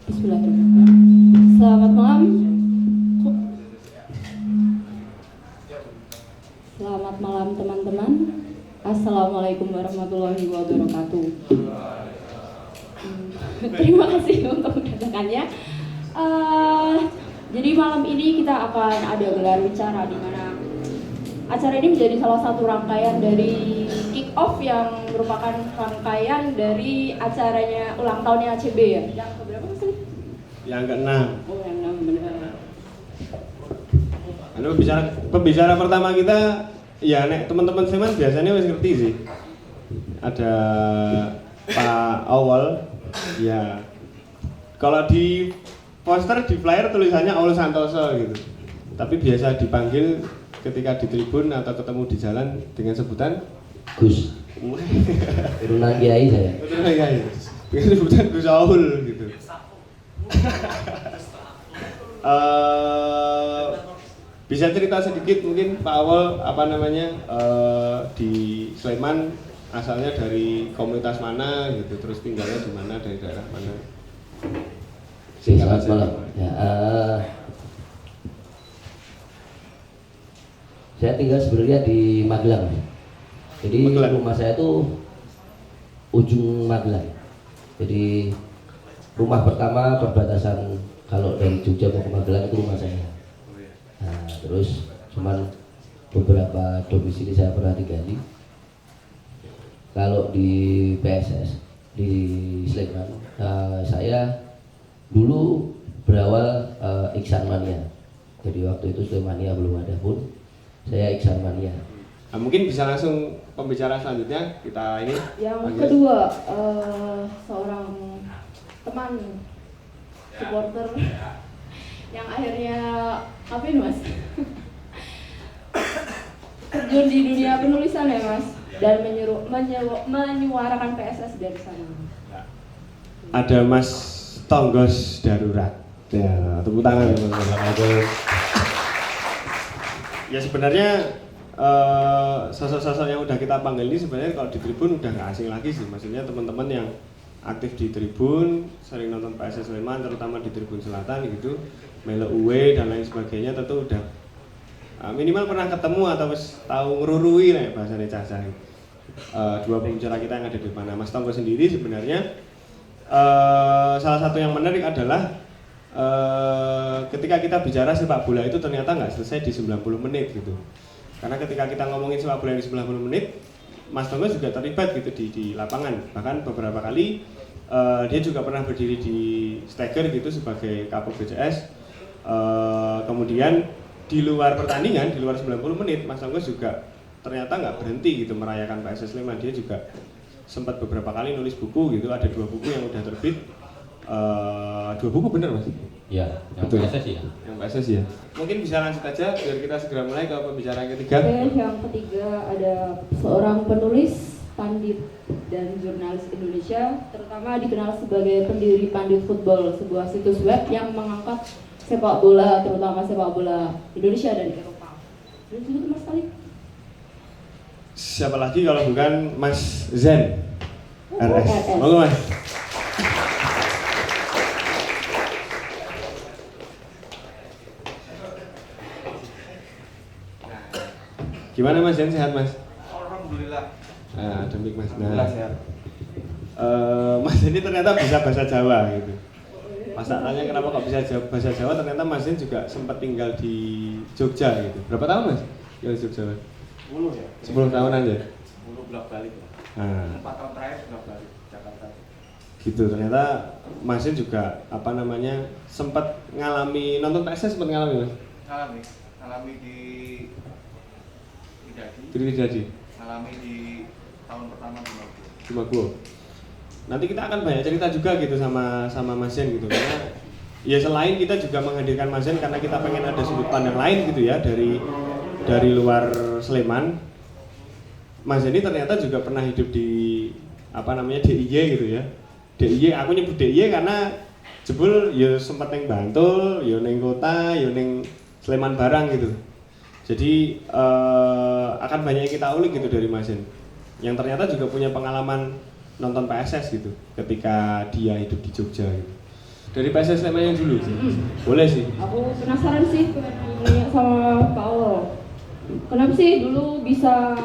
Bismillahirrahmanirrahim. Selamat malam. Selamat malam teman-teman. Assalamualaikum warahmatullahi wabarakatuh. Terima kasih untuk kedatangannya. Jadi malam ini kita akan ada gelar bicara di mana acara ini menjadi salah satu rangkaian dari kick off yang merupakan rangkaian dari acaranya ulang tahunnya ACB ya. Yang keberapa sih? Yang ke-6. Oh, yang 6 benar. Halo, pembicara pertama kita ya nek teman-teman Sleman biasanya wis ngerti sih. Ada Pak Awal ya. Kalau di poster di flyer tulisannya Aul Santoso gitu. Tapi biasa dipanggil ketika di tribun atau ketemu di jalan dengan sebutan Gus. Turunan kiai saya. Turunan kiai. Dengan sebutan Gus Aul gitu. Bisa cerita sedikit mungkin Pak Awal apa namanya di Sleman asalnya dari komunitas mana gitu, terus tinggalnya di mana, dari daerah mana? Selamat malam. Ya, saya tinggal sebenarnya di Magelang. Jadi Magelang. rumah saya itu ujung Magelang. Jadi rumah pertama perbatasan kalau dari Jogja mau ke Magelang itu rumah saya. Nah, terus cuman beberapa domisili saya pernah diganti. Kalau di PSS di Sleman, saya dulu berawal Iksan Mania. Jadi waktu itu Slemania belum ada pun saya Iksan Mania. Nah, mungkin bisa langsung pembicara selanjutnya kita ini. Yang panggil. kedua, seorang teman supporter yang akhirnya ngapain mas? Terjun di dunia penulisan ya mas, dan menyuarakan PSS dari sana. Ada Mas Tonggos Darurat. Ya, tepuk tangan teman-teman. Ya sebenarnya sosok-sosok yang udah kita panggil ini sebenarnya kalau di tribun udah nggak asing lagi sih. Maksudnya teman-teman yang aktif di tribun, sering nonton PSS Sleman, terutama di tribun selatan gitu, melo uwe dan lain sebagainya, tentu udah minimal pernah ketemu atau tahu ngerurui lah ya bahasanya Caca. Dua pembicara kita yang ada di mana. Mas Tonggo sendiri sebenarnya salah satu yang menarik adalah ketika kita bicara sepak bola itu ternyata nggak selesai di 90 menit gitu. Karena ketika kita ngomongin sepak bola di 90 menit, Mas Tonggo juga terlibat gitu di lapangan. Bahkan beberapa kali dia juga pernah berdiri di Steger gitu sebagai Kapol BCS. Kemudian di luar pertandingan, di luar 90 menit, Mas Tonggo juga ternyata nggak berhenti gitu merayakan PSS Sleman. Dia juga sempat beberapa kali nulis buku gitu, ada 2 buku yang udah terbit. 2 buku bener mas? Ya, yang Betul. PSS ya. Yang PSS ya. Mungkin bisa lanjut aja biar kita segera mulai ke pembicaraan ketiga. Oke, yang ketiga ada seorang penulis, pandit dan jurnalis Indonesia, terutama dikenal sebagai pendiri Pandit Football, sebuah situs web yang mengangkat sepak bola, terutama sepak bola Indonesia dan Eropa. Terus itu mas kali? Siapa lagi kalau bukan Mas Zen RS. RS. Monggo mas. Gimana Mas Zen, sehat Mas? Alhamdulillah. Demi Mas. Alhamdulillah sehat. Mas ini ternyata bisa bahasa Jawa gitu. Pas tak tanya kenapa kok bisa bahasa Jawa, ternyata Mas Zen juga sempat tinggal di Jogja gitu. Berapa tahun Mas? Tinggal di Jogja Mas? 10 ya. 10 tahunan ya? 10 bolak-balik lah. Nah, 4 tahun terakhir bolak-balik Jakarta. gitu. Ternyata Mas Zen juga apa namanya sempat ngalami nonton PSS, sempat ngalami Mas? Ngalami di Jadi ngalami di tahun pertama di Magelang. di Magelang. Nanti kita akan banyak cerita juga gitu sama Mas Zen gitu, karena ya selain kita juga menghadirkan Mas Zen karena kita pengen ada sudut pandang lain gitu ya dari luar Sleman. Mas Zen ini ternyata juga pernah hidup di apa namanya DIY gitu ya. DIY, aku nyebut DIY karena jebul ya sempat neng Bantul, ya neng kota, ya neng Sleman barang gitu. Jadi akan banyak yang kita ulik gitu dari Mas Zen, yang ternyata juga punya pengalaman nonton PSS gitu ketika dia hidup di Jogja gitu. Dari PSS Sleman yang dulu? Boleh sih. Aku penasaran sih pengen nanya sama Pak Awal. Kenapa sih dulu bisa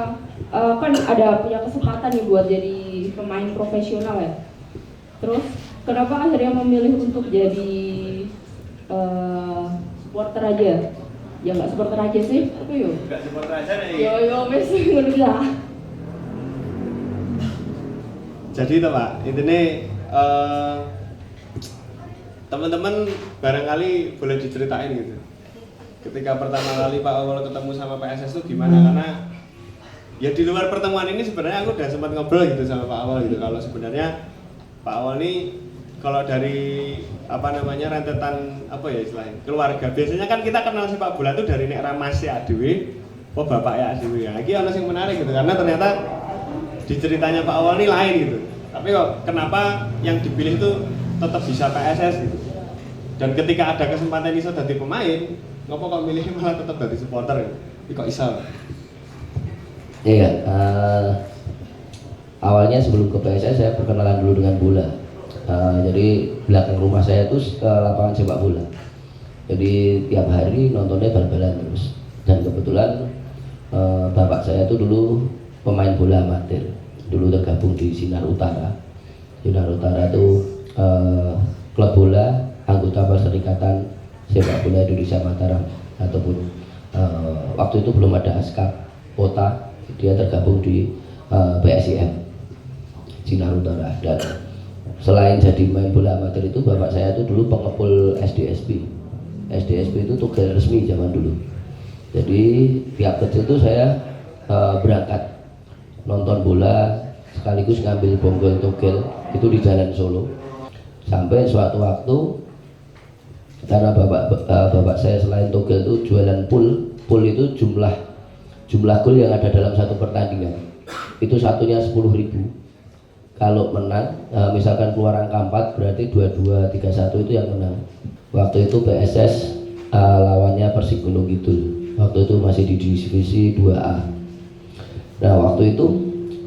kan ada punya kesempatan nih buat jadi pemain profesional ya? Terus kenapa akhirnya memilih untuk jadi supporter aja? Ya nggak supporter aja sih, apa yo? Enggak supporter aja nih. Yo wes ngono lah. Jadi itu Pak, intinya teman-teman barangkali boleh diceritain gitu. Ketika pertama kali Pak Awal ketemu sama PSS itu gimana? Karena ya di luar pertemuan ini sebenarnya aku udah sempat ngobrol gitu sama Pak Awal gitu. Kalau sebenarnya Pak Awal ini kalau dari apa namanya rentetan apa ya istilahnya keluarga, biasanya kan kita kenal sepak bola itu dari nek ramas ya adewe, oh bapak ya adewe ya. Iki ono sing menarik gitu karena ternyata di ceritanya Pak Awal ini lain gitu. Tapi kok kenapa yang dipilih itu tetap bisa PSS gitu. Dan ketika ada kesempatan iso jadi pemain, ngopo kok milih malah tetap jadi supporter gitu. Ini kok iso? Iya, awalnya sebelum ke PSS saya perkenalan dulu dengan bola. Jadi belakang rumah saya itu lapangan sepak bola. Jadi tiap hari nontonnya bal-balan terus. Dan kebetulan bapak saya itu dulu pemain bola amatir. Dulu tergabung di Sinar Utara. Sinar Utara itu klub bola anggota Perserikatan Sepak Bola Indonesia Mataram, ataupun waktu itu belum ada ASKAP kota, dia tergabung di PSIM Sinar Utara. Dan selain jadi main bola amatir itu, bapak saya itu dulu pengepul SDSB. SDSB itu tugel resmi zaman dulu. Jadi tiap kecil itu saya berangkat nonton bola sekaligus ngambil bonggol tugel itu di Jalan Solo. Sampai suatu waktu karena bapak saya selain togel itu jualan pool itu jumlah gol yang ada dalam satu pertandingan itu satunya 10.000. Kalau menang misalkan keluar angka 4 berarti 22, 31 itu yang menang. Waktu itu PSS lawannya Persik Gunung Kidul, waktu itu masih di divisi 2A. Nah waktu itu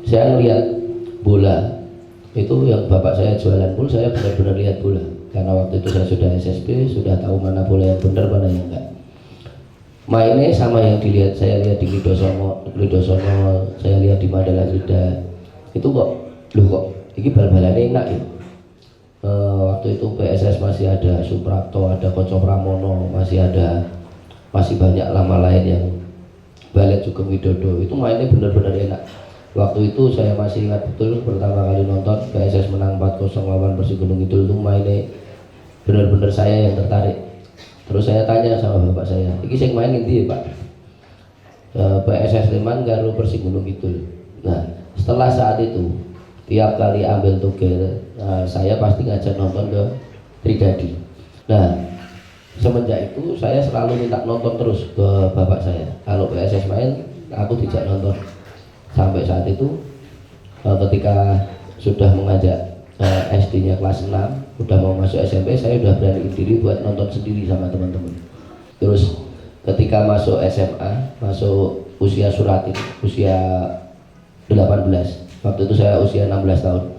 saya lihat bola itu, yang bapak saya jualan pool, saya benar-benar lihat bola karena waktu itu saya sudah SSB, sudah tahu mana bola yang benar mana yang enggak. Mainnya sama yang dilihat, saya lihat di Klidosono, saya lihat di Mandala Krida. Itu kok ini bal-balannya enak ya. Waktu itu PSS masih ada Suprapto, ada Koco Pramono, masih banyak nama lain yang Balet Sugeng Widodo. Itu mainnya benar-benar enak. Waktu itu saya masih ingat betul pertama kali nonton PSS menang 4-0 lawan Persik Gunung Kidul, itu mainnya benar-benar saya yang tertarik. Terus saya tanya sama bapak saya, "Iki sing main ngendi ya, Pak?" PSS Sleman karo Persik Gunung Kidul. Nah, setelah saat itu tiap kali ambil tugel saya pasti ngajak nonton ke Tridadi. Nah, semenjak itu saya selalu minta nonton terus ke bapak saya. Kalau PSS main, aku dijak nonton. Sampai saat itu ketika sudah mengajak SD-nya kelas 6, udah mau masuk SMP, saya udah berani diri buat nonton sendiri sama teman-teman. Terus ketika masuk SMA, masuk usia Suratin, usia 18, waktu itu saya usia 16 tahun,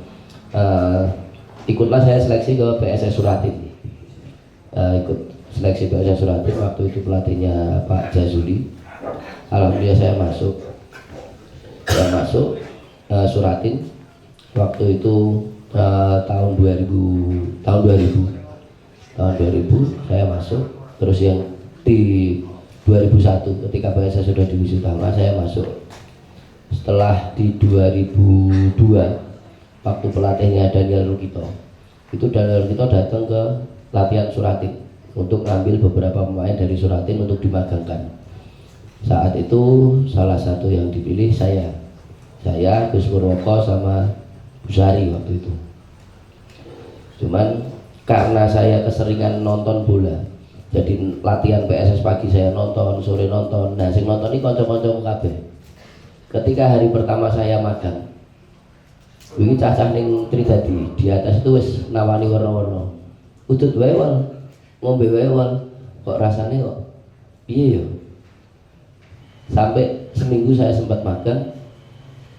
ikutlah saya seleksi ke PSS Suratin. Ikut seleksi PSS Suratin, waktu itu pelatihnya Pak Jazuli. Alhamdulillah saya masuk Suratin. Waktu itu tahun 2000 saya masuk. Terus yang di 2001 ketika PSS sudah divisi utama, saya masuk. Setelah di 2002 waktu pelatihnya Daniel Rukito, itu Daniel Rukito datang ke latihan Suratin untuk ngambil beberapa pemain dari Suratin untuk dimagangkan. Saat itu salah satu yang dipilih saya Gus Purwoko sama Busari waktu itu. Cuman karena saya keseringan nonton bola, jadi latihan PSS pagi saya nonton, sore nonton. Nah, sing nonton ini kanca-kanca kabeh. Ketika hari pertama saya magang, wingi cacah ning Tridadi di atas itu wis nawani warna-warna. Udut wae wal, ngombe wae wal. Kok rasanya kok piye ya? Sampai seminggu saya sempat magang,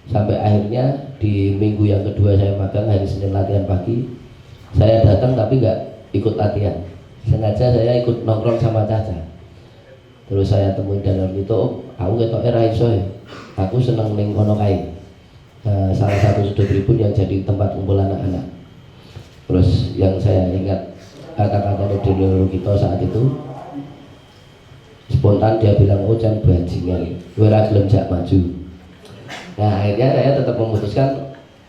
sampai akhirnya di minggu yang kedua saya magang, hari Senin latihan pagi, saya datang tapi nggak ikut ikut latihan. Sengaja saya ikut nongkrong sama Caca. Terus saya temuin dalam itu, oh, aku ketok era iso ya. Aku seneng ning kono kae. Salah satu sudut tribun yang jadi tempat kumpul anak-anak. Terus yang saya ingat kata-kata dulu kita saat itu, spontan dia bilang, oh jangan bajingan, kowe ra gelem jak maju. Nah akhirnya saya tetap memutuskan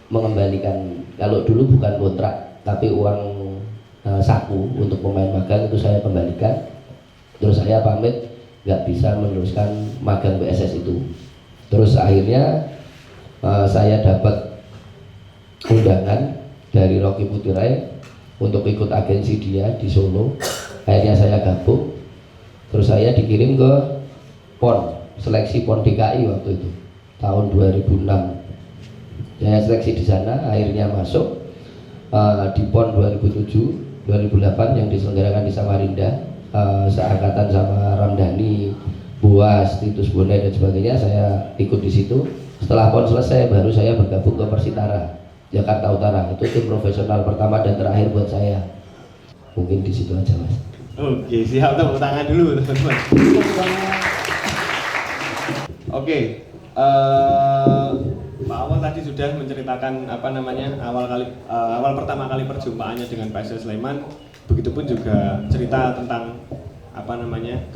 mengembalikan, kalau dulu bukan kontrak tapi uang saku untuk pemain magang itu saya kembalikan. Terus saya pamit nggak bisa meneruskan magang PSS itu. Terus akhirnya saya dapat undangan dari Rocky Putirai untuk ikut agensi dia di Solo. Akhirnya saya gabung. Terus saya dikirim ke PON, seleksi PON DKI waktu itu tahun 2006. Saya seleksi di sana, akhirnya masuk di PON 2007, 2008 yang diselenggarakan di Samarinda, seangkatan sama Ramdhani, Buas, Titus Bonai dan sebagainya. Saya ikut di situ. Setelah PON selesai, baru saya bergabung ke Persitara Jakarta Utara. Itu tim profesional pertama dan terakhir buat saya. Mungkin di situ aja, Mas. Oke, siap, tepuk tangan dulu teman-teman. Oke, Pak Awal tadi sudah menceritakan awal pertama kali perjumpaannya dengan PSS Sleman. Begitupun juga cerita tentang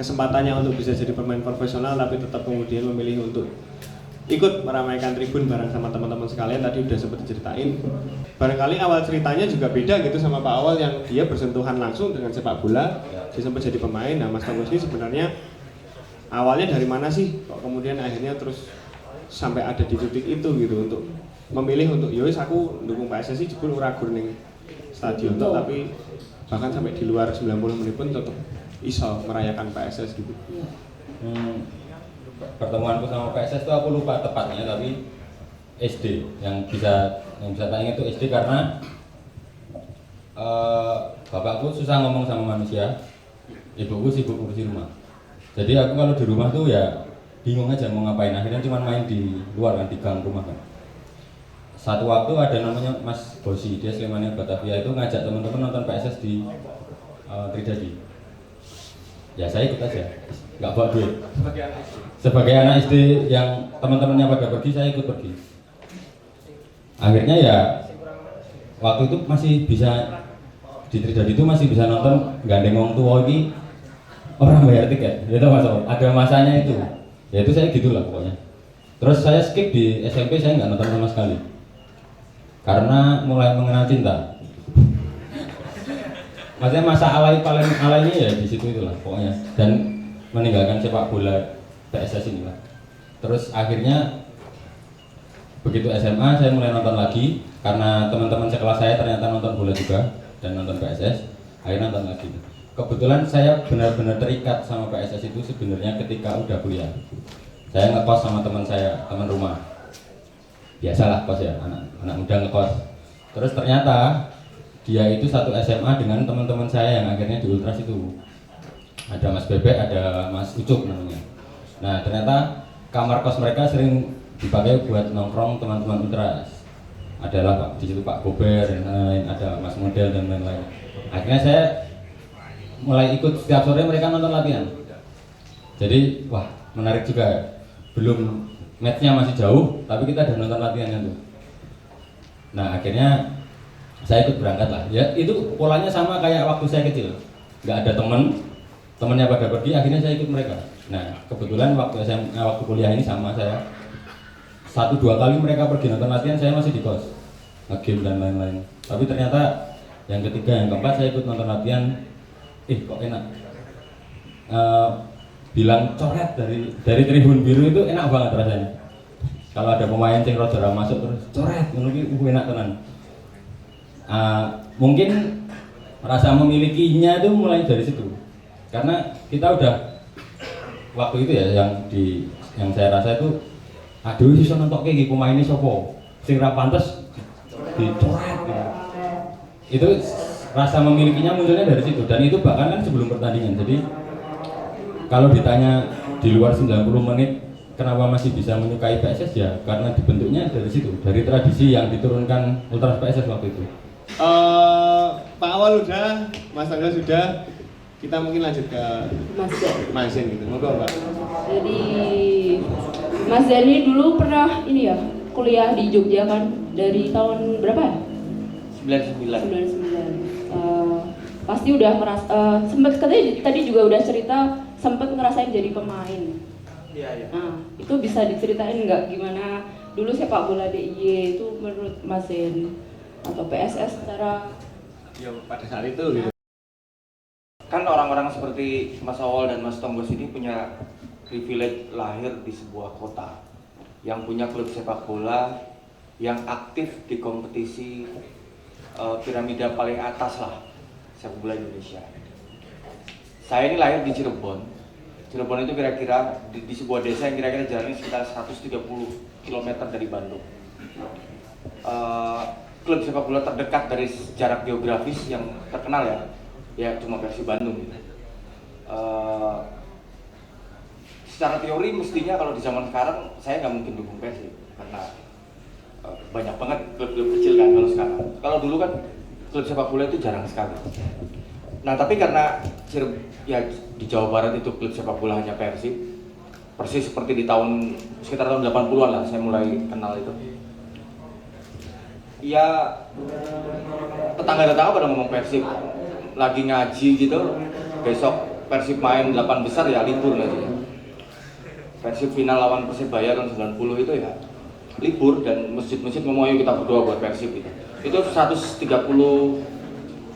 kesempatannya untuk bisa jadi pemain profesional, tapi tetap kemudian memilih untuk ikut meramaikan tribun bareng sama teman-teman sekalian. Tadi udah sempat diceritain. Barangkali awal ceritanya juga beda gitu sama Pak Awal yang dia bersentuhan langsung dengan sepak bola, dia sempat jadi pemain. Nah, Mas Tonggo ini sebenarnya awalnya dari mana sih kok kemudian akhirnya terus sampai ada di titik itu gitu untuk memilih untuk yowis aku dukung PSSI jebul ora gur ning stadion tok, tapi bahkan sampai di luar 90 menit pun tetap iso merayakan PSS gitu. Pertemuanku sama PSS itu aku lupa tepatnya, tapi SD yang bisa tak ingat itu SD karena bapakku susah ngomong sama manusia, ibuku sibuk ngurusi rumah. Jadi aku kalau di rumah tuh ya bingung aja mau ngapain, akhirnya cuma main di luar kan, di gang rumah kan. Satu waktu ada namanya Mas Bosi, dia Slemannya Batavia, itu ngajak teman-teman nonton PSS di Tridadi. Ya saya ikut aja, nggak bawa duit. Sebagai anak SD yang teman-temannya pada pergi, saya ikut pergi. Akhirnya ya waktu itu masih bisa di Tridadi itu masih bisa nonton gandeng wong tua ini orang bayar tiket. Itu ada masanya itu. Ya itu saya gitulah pokoknya. Terus saya skip di SMP, saya nggak nonton sama sekali karena mulai mengenal cinta. Maksudnya masa alay paling alaynya ya di situ itulah pokoknya, dan meninggalkan sepak bola PSS ini lah. Terus akhirnya begitu SMA saya mulai nonton lagi karena teman-teman sekelas saya ternyata nonton bola juga dan nonton PSS, akhirnya nonton lagi. Kebetulan saya benar-benar terikat sama PSS itu sebenarnya ketika udah kuliah. Saya ngekos sama teman saya, teman rumah. Biasalah kos ya, anak muda ngekos. Terus ternyata dia itu satu SMA dengan teman-teman saya yang akhirnya di Ultras itu. Ada Mas Bebek, ada Mas Ucup namanya. Nah ternyata kamar kos mereka sering dipakai buat nongkrong teman-teman Ultras. Adalah Pak, di situ Pak Gober dan lain-lain, ada Mas Model dan lain-lain. Akhirnya saya mulai ikut setiap sore mereka nonton latihan. Jadi wah menarik juga. Belum matchnya masih jauh, tapi kita udah nonton latihannya tuh. Nah akhirnya saya ikut berangkat lah. Ya itu polanya sama kayak waktu saya kecil. Nggak ada temennya pada pergi, akhirnya saya ikut mereka. Nah kebetulan waktu waktu kuliah ini sama saya. 1-2 kali mereka pergi nonton latihan, saya masih di kos, nge-game dan lain-lain. Tapi ternyata yang ketiga, yang keempat saya ikut nonton latihan. Kok enak. Bilang coret dari tribun biru itu enak banget rasanya. Kalau ada pemain sing rojo masuk terus coret, ngono enak tenan. Mungkin rasa memilikinya itu mulai dari situ. Karena kita udah waktu itu ya yang saya rasa itu aduh iso nonton iki pemaine sapa sing ra pantes dicoret gitu. Itu rasa memilikinya munculnya dari situ, dan itu bahkan kan sebelum pertandingan. Jadi kalau ditanya di luar 90 menit kenapa masih bisa menyukai PSS, ya karena dibentuknya dari situ, dari tradisi yang diturunkan Ultras PSS waktu itu. Pak Awal udah, Mas Angga sudah, kita mungkin lanjut ke Mas Zen gitu. Monggo Pak. Jadi Mas Zani dulu pernah ini ya kuliah di Jogja kan dari tahun berapa ya? 99. 99. Pasti udah sempat katanya tadi juga udah cerita sempat ngerasain jadi pemain. Iya. Nah itu bisa diceritain nggak gimana dulu sepak bola DIY itu menurut Mas Zen atau PSS secara Ya pada saat itu gitu. Kan orang-orang seperti Mas Awal dan Mas Tonggos ini punya privilege lahir di sebuah kota yang punya klub sepak bola yang aktif di kompetisi piramida paling atas lah sepak bola Indonesia. Saya ini lahir di Cirebon. Cirebon itu kira-kira di sebuah desa yang kira-kira jaraknya sekitar 130 km dari Bandung. Klub sepak bola terdekat dari jarak geografis yang terkenal ya cuma Persib Bandung. Secara teori mestinya kalau di zaman sekarang saya nggak mungkin dukung Persib karena banyak banget klub-klub kecil kan kalau sekarang. Kalau dulu kan klub sepak bola itu jarang sekali. Nah tapi karena ya di Jawa Barat itu klub sepak bola hanya Persib, persis seperti di sekitar tahun 80-an lah saya mulai kenal itu. Ya tetangga-tetangga pada ngomong Persib lagi ngaji gitu, besok Persib main 8 besar ya libur lagi. Persib final lawan Persebaya tahun 90 itu ya libur dan masjid-masjid ngomong ayo kita berdoa buat Persib itu. Itu 130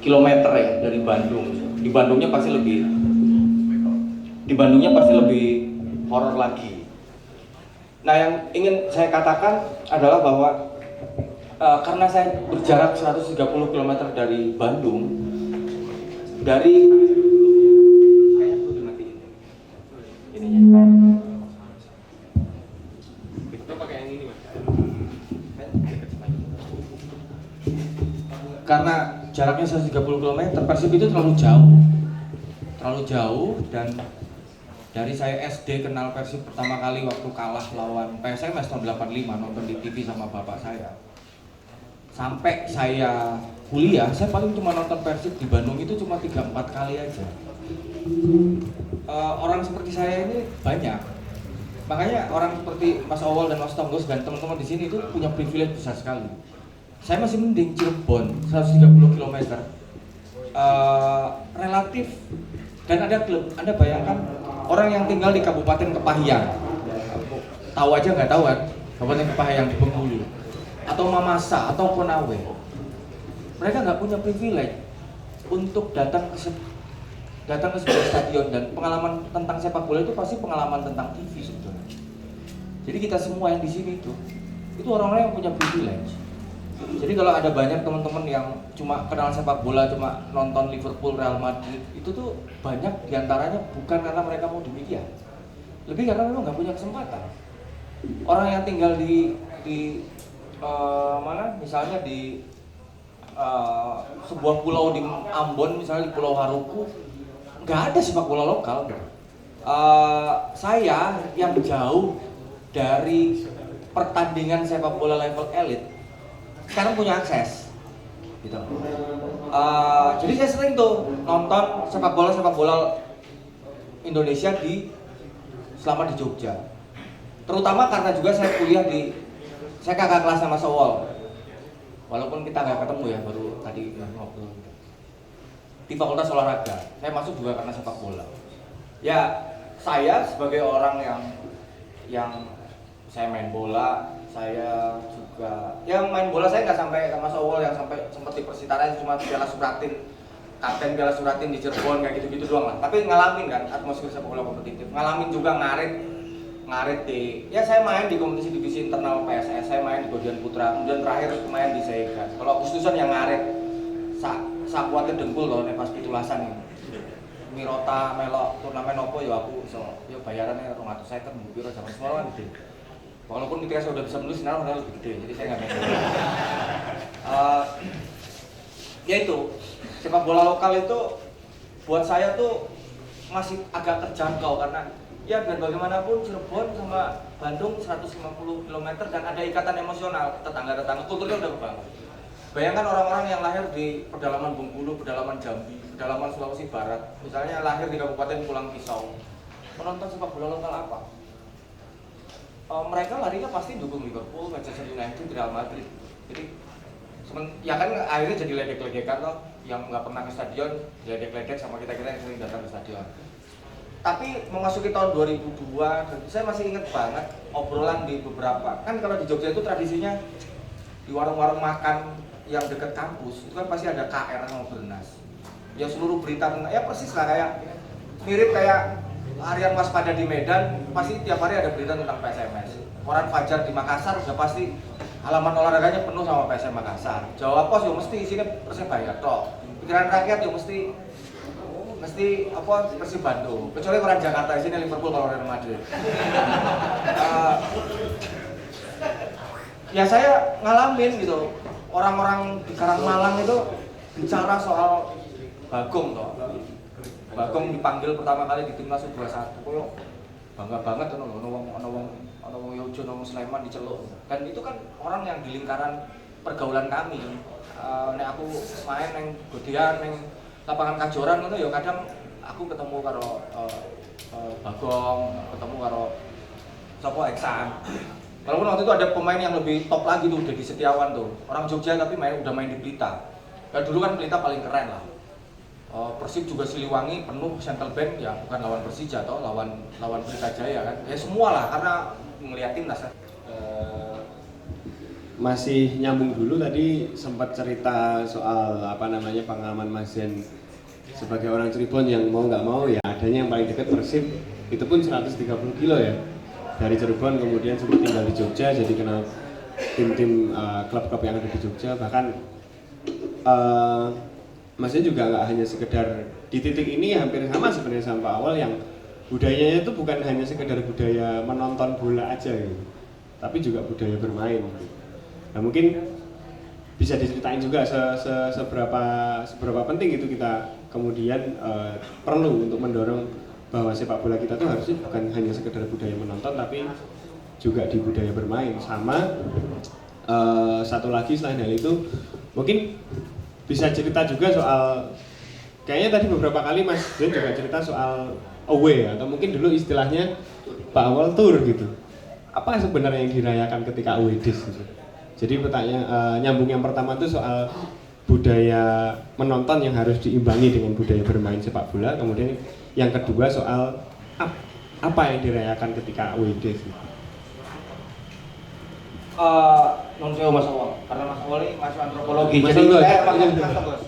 km ya dari Bandung. Di Bandungnya pasti lebih horor lagi. Nah yang ingin saya katakan adalah bahwa karena saya berjarak 130 km dari Bandung, dari kayaknya perlu dimatiin ininya. Kita pakai yang ini Mas. Karena jaraknya 130 km, Persib itu terlalu jauh dan dari saya SD kenal Persib pertama kali waktu kalah lawan PSMS tahun 85 nonton di TV sama bapak saya. Sampai saya kuliah, saya paling cuma nonton Persib di Bandung itu cuma 3-4 kali aja. Orang seperti saya ini banyak. Makanya orang seperti Mas Awal dan Mas Tonggos dan teman-teman di sini itu punya privilege besar sekali. Saya masih mending Cirebon 130 km. Relatif dan ada klub. Anda bayangkan orang yang tinggal di Kabupaten Kepahyang, tahu aja nggak tahu kan? Kabupaten Kepahyang di Bengkulu, atau Mamasa atau Konawe, mereka nggak punya privilege untuk datang ke sebuah stadion, dan pengalaman tentang sepak bola itu pasti pengalaman tentang TV sebetulnya. Jadi kita semua yang di sini itu orang-orang yang punya privilege. Jadi kalau ada banyak teman-teman yang cuma kenal sepak bola, cuma nonton Liverpool, Real Madrid, itu tuh banyak diantaranya bukan karena mereka mau demikian, lebih karena memang nggak punya kesempatan. Orang yang tinggal di mana, misalnya di sebuah pulau di Ambon, misalnya di Pulau Haruku, nggak ada sepak bola lokal. Saya yang jauh dari pertandingan sepak bola level elit sekarang punya akses gitu. Jadi saya sering tuh nonton sepak bola Indonesia selama di Jogja, terutama karena juga saya kuliah saya kakak kelas sama Sowol, walaupun kita nggak ketemu ya, baru tadi ngobrol di Fakultas Olahraga. Saya masuk juga karena sepak bola. Ya saya sebagai orang yang saya main bola, saya juga yang main bola, saya nggak sampai sama Sowol yang sampai sempat di Persitara, cuma Piala Suratin, kapten Piala Suratin di Cirebon kayak gitu-gitu doang lah. Tapi ngalamin kan atmosfer sepak bola kompetitif, ngalamin juga ngarit di, ya saya main di kompetisi divisi internal PSS, saya main di Godian Putra, kemudian terakhir main di Sega. Kalau Agustusan yang ngarit sakuatnya dengkul loh, pas pitulasan ini. Mirota melok turnamen opo ya aku yo bayarannya 250 biro zaman semua kan gede. Walaupun ketika saya udah bisa menulis sekarang udah lebih gede, jadi saya nggak main. Ya itu, sepak bola lokal itu buat saya tuh masih agak terjangkau karena ya biar bagaimanapun Cirebon sama Bandung 150 km dan ada ikatan emosional, tetangga-tetangga, kulturnya udah kebangun. Bayangkan orang-orang yang lahir di pedalaman Bengkulu, pedalaman Jambi, pedalaman Sulawesi Barat, misalnya lahir di Kabupaten Pulang Pisau, menonton sepak bola lokal apa? Mereka larinya pasti dukung Liverpool, Manchester United, Real Madrid. Jadi, ya kan akhirnya jadi ledek-ledekan loh, yang nggak pernah ke stadion, ledek-ledek sama kita-kita yang sering datang ke stadion. Tapi memasuki tahun 2002, saya masih ingat banget obrolan di beberapa, kan kalau di Jogja itu tradisinya di warung-warung makan yang dekat kampus itu kan pasti ada KR sama Bernas. Ya seluruh berita tentang, ya persis lah kayak mirip kayak harian waspada di Medan, pasti tiap hari ada berita tentang PSMS. Koran Fajar di Makassar sudah pasti halaman olahraganya penuh sama PSM Makassar. Jawa Pos ya mesti isinya Persebaya toh. Pikiran rakyat ya mesti apa Persib Bandung. Kecuali koran Jakarta isinya Liverpool kalau Real Madrid. Ya saya ngalamin gitu. Orang-orang di Karangmalang itu bicara soal Bagong toh. Bagong dipanggil pertama kali di timnas U21. Koyo bangga banget ono wong Yojo, ono Sleman diceluk. Dan itu kan orang yang di lingkaran pergaulan kami. Nek aku main neng Godean neng lapangan Kajoran itu ya kadang aku ketemu karo Bagong, ketemu karo sapa Eksan. Walaupun waktu itu ada pemain yang lebih top lagi tuh, Dedi Setiawan tuh, orang Jogja tapi udah main di Pelita. Ya dulu kan Pelita paling keren lah. Persib juga Siliwangi penuh Central Bank, ya bukan lawan Persija atau lawan Pelita Jaya kan. Ya semua lah karena ngeliat timnas kan. Masih nyambung dulu tadi sempat cerita soal pengalaman Mas Zen sebagai orang Cirebon yang mau nggak mau ya adanya yang paling dekat Persib itu pun 130 kilo ya. Dari Cirebon kemudian sempat tinggal di Jogja jadi kenal tim-tim klub-klub yang ada di Jogja, bahkan maksudnya juga nggak hanya sekedar di titik ini hampir sama sebenarnya sama Pak Awal yang budayanya itu bukan hanya sekedar budaya menonton bola aja gitu, tapi juga budaya bermain gitu. Nah mungkin bisa diceritain juga seberapa penting itu kita kemudian perlu untuk mendorong bahwa sepak bola kita tuh harusnya bukan hanya sekedar budaya menonton tapi juga di budaya bermain. Sama satu lagi selain hal itu mungkin bisa cerita juga soal, kayaknya tadi beberapa kali Mas Zen juga cerita soal away atau mungkin dulu istilahnya Pak Awal tour gitu. Apa sebenarnya yang dirayakan ketika away days gitu? Jadi pertanyaan nyambung yang pertama itu soal budaya menonton yang harus diimbangi dengan budaya bermain sepak bola, kemudian yang kedua soal apa yang dirayakan ketika away days. Non sewa Mas Awal, karena Mas Awal ini masuk antropologi. Mas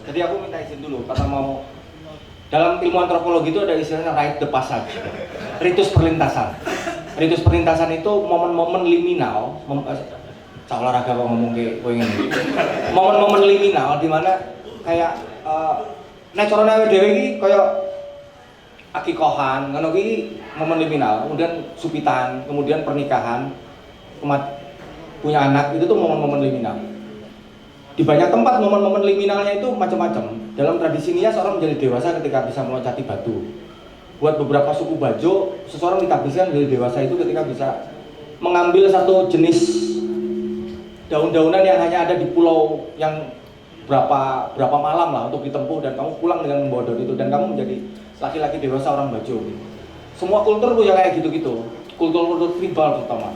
Jadi aku minta izin dulu karena mau dalam ilmu antropologi itu ada istilahnya rite de passage, ritus perlintasan. Ritus perlintasan itu momen-momen liminal, olahraga kok ngomong kayak ini. Momen-momen liminal di mana kayak nek carane dhewe iki kaya akikohan, ngono ki momen liminal, kemudian supitan, kemudian pernikahan, punya anak, itu tuh momen-momen liminal. Di banyak tempat momen-momen liminalnya itu macam-macam. Dalam tradisi Nias seorang menjadi dewasa ketika bisa meloncati batu. Buat beberapa suku Bajo, seseorang ditabiskan menjadi dewasa itu ketika bisa mengambil satu jenis daun-daunan yang hanya ada di pulau yang berapa malam lah untuk ditempuh, dan kamu pulang dengan membawa daun itu dan kamu menjadi laki-laki dewasa orang Bajo. Semua kultur punya kayak gitu-gitu, kultur-kultur tribal terutama.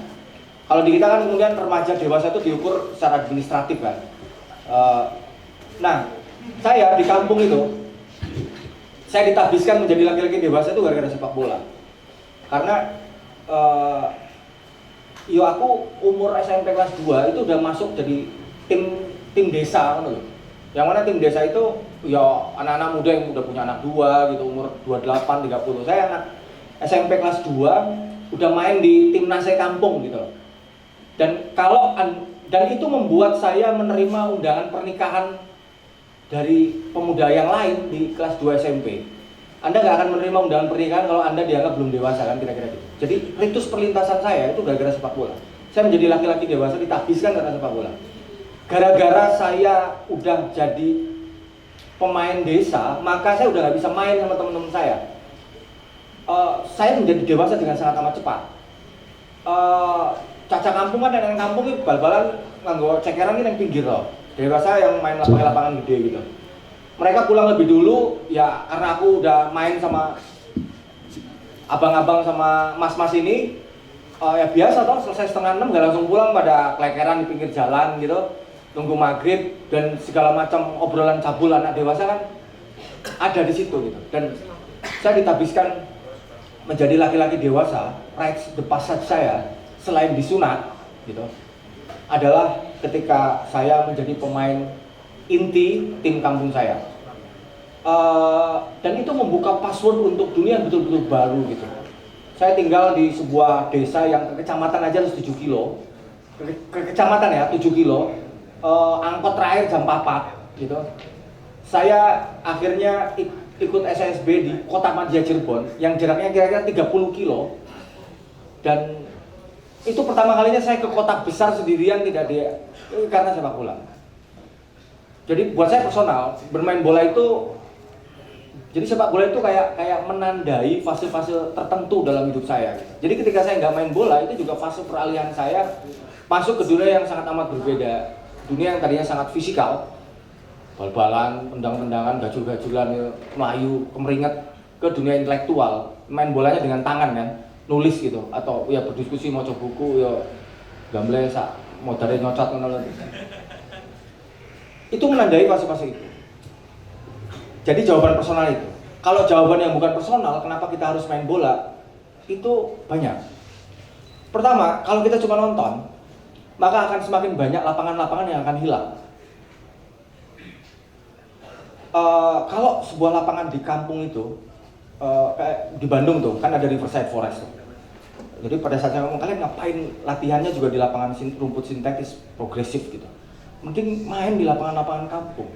Kalau di kita kan kemudian remaja dewasa itu diukur secara administratif kan. Nah, saya di kampung itu, saya ditabiskan menjadi laki-laki dewasa itu gara-gara sepak bola. Karena aku umur SMP kelas 2 itu udah masuk jadi tim desa kan loh. Yang mana tim desa itu ya anak-anak muda yang udah punya anak 2 gitu, umur 28, 30. Saya anak SMP kelas 2 udah main di timnas kampung gitu. Dan itu membuat saya menerima undangan pernikahan dari pemuda yang lain di kelas 2 SMP. Anda nggak akan menerima undangan pernikahan kalau Anda dianggap belum dewasa kan, kira-kira gitu. Jadi ritus perlintasan saya itu gara-gara sepak bola. Saya menjadi laki-laki dewasa ditabiskan karena sepak bola. Gara-gara saya udah jadi pemain desa, maka saya udah nggak bisa main sama teman-teman saya. Saya menjadi dewasa dengan sangat amat cepat. Caca kampung kan, yang kampung itu bal-balan nganggo cekeran ini yang pinggir loh. dewasa yang main lapangan gede gitu. Mereka pulang lebih dulu ya karena aku udah main sama abang-abang sama mas-mas ini. Ya biasa toh, selesai setengah 6 gak langsung pulang, pada kelekeran di pinggir jalan gitu, tunggu maghrib dan segala macam obrolan cabul anak dewasa kan ada di situ gitu. Dan saya ditabiskan menjadi laki-laki dewasa, rites the passage saya selain disunat gitu adalah ketika saya menjadi pemain inti tim kampung saya. Dan itu membuka password untuk dunia yang betul-betul baru gitu. Saya tinggal di sebuah desa yang ke kecamatan aja harus 7 kilo. Ke kecamatan ya, 7 kilo. Angkot terakhir jam 4 gitu. Saya akhirnya ikut SSB di Kota Madia Cirebon yang jaraknya kira-kira 30 kilo. Dan itu pertama kalinya saya ke kota besar sendirian karena sepak bola. Jadi buat saya personal, bermain bola itu, jadi sepak bola itu kayak menandai fase-fase tertentu dalam hidup saya. Jadi ketika saya nggak main bola, itu juga fase peralihan saya masuk ke dunia yang sangat amat berbeda. Dunia yang tadinya sangat fisikal, bal-balan, tendang-tendangan, gajul-gajulan, melayu, kemeringet, ke dunia intelektual. Main bolanya dengan tangan kan, nulis gitu, atau ya berdiskusi, mau coba buku, ya gamble, mau dari nyocot, itu menandai fase-fase itu. Jadi jawaban personal itu. Kalau jawaban yang bukan personal, kenapa kita harus main bola? Itu banyak. Pertama, kalau kita cuma nonton, maka akan semakin banyak lapangan-lapangan yang akan hilang. Kalau sebuah lapangan di kampung itu, kayak di Bandung tuh, kan ada Riverside Forest tuh. Jadi pada saat saya ngomong, kalian ngapain latihannya juga di lapangan rumput sintetis progresif gitu. Mungkin main di lapangan-lapangan kampung.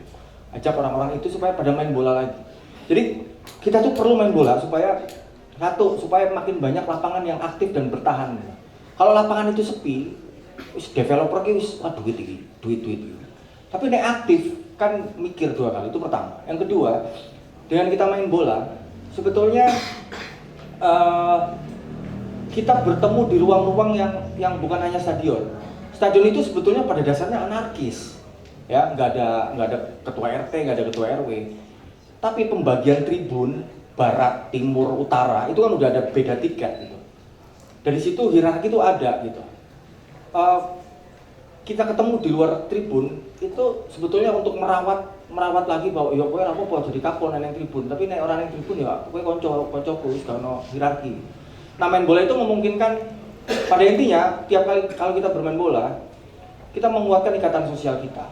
Ajak orang-orang itu supaya pada main bola lagi. Jadi kita tuh perlu main bola supaya makin banyak lapangan yang aktif dan bertahan. Kalau lapangan itu sepi, developer itu duit. Tapi nek aktif kan mikir 2 kali, itu pertama. Yang kedua, dengan kita main bola, sebetulnya kita bertemu di ruang-ruang yang bukan hanya stadion. Stadion itu sebetulnya pada dasarnya anarkis. Ya, nggak ada ketua RT, nggak ada ketua RW. Tapi pembagian tribun barat, timur, utara itu kan udah ada beda tiket gitu. Dari situ hierarki itu ada gitu. Kita ketemu di luar tribun itu sebetulnya untuk merawat lagi bahwa ya kowe ora apa-apa jadi kapol nang tribun, tapi nek ora nang tribun ya kowe kanca-kancaku wis gak ono hierarki. Nah, main bola itu memungkinkan, pada intinya tiap kali kalau kita bermain bola, kita menguatkan ikatan sosial kita.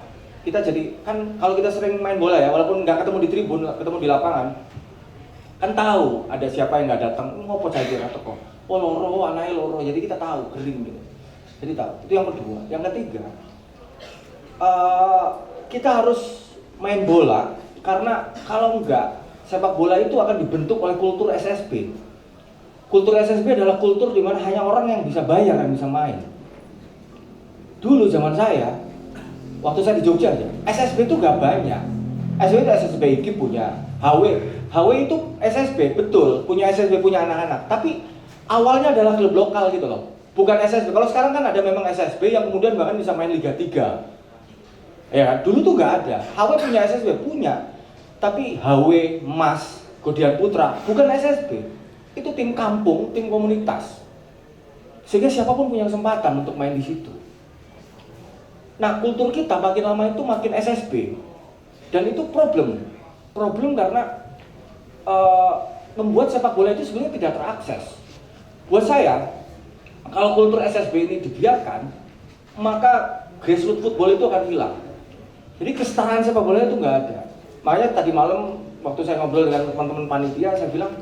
Kita jadi, kan kalau kita sering main bola ya, walaupun nggak ketemu di tribun, ketemu di lapangan, kan tahu ada siapa yang nggak datang, ngopo cah kira teko, oh loro, anaknya loro, jadi kita tahu, gering gitu. Jadi tahu. Itu yang kedua. Yang ketiga, kita harus main bola karena kalau enggak, sepak bola itu akan dibentuk oleh kultur SSB. Kultur SSB adalah kultur di mana hanya orang yang bisa bayar yang bisa main. Dulu zaman saya, waktu saya di Jogja aja, SSB itu gak banyak. SSB itu SSB IKI punya, HW itu SSB, betul, punya SSB, punya anak-anak. Tapi awalnya adalah klub lokal gitu loh, bukan SSB. Kalau sekarang kan ada memang SSB yang kemudian bahkan bisa main Liga 3. Ya, dulu tuh gak ada. HW punya SSB, punya. Tapi HW, Mas, Godian Putra, bukan SSB. Itu tim kampung, tim komunitas. Sehingga siapapun punya kesempatan untuk main di situ. Nah, kultur kita makin lama itu makin SSB. Dan itu problem karena membuat sepak bola itu sebenarnya tidak terakses. Buat saya, kalau kultur SSB ini dibiarkan, maka grassroots football itu akan hilang. Jadi kesetaraan sepak bola itu nggak ada. Makanya tadi malam waktu saya ngobrol dengan teman-teman panitia, saya bilang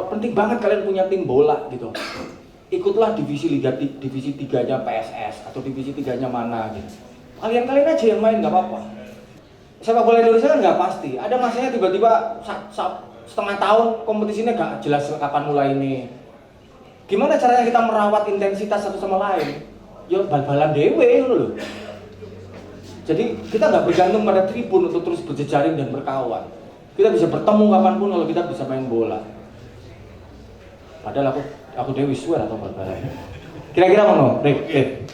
penting banget kalian punya tim bola gitu. Ikutlah divisi 3-nya PSS atau divisi 3-nya mana gitu. Kalian aja yang main, nggak apa-apa. Sepak bola Indonesia kan nggak pasti. Ada masanya tiba-tiba setengah tahun kompetisinya nggak jelas kapan mulai ini. Gimana caranya kita merawat intensitas satu sama lain? Ya bal-balan dewe loh. Jadi kita nggak bergantung pada tribun untuk terus berjejaring dan berkawan. Kita bisa bertemu kapanpun kalau kita bisa main bola. Padahal aku dewi suara atau bal-balan. Kira-kira mana? Rick.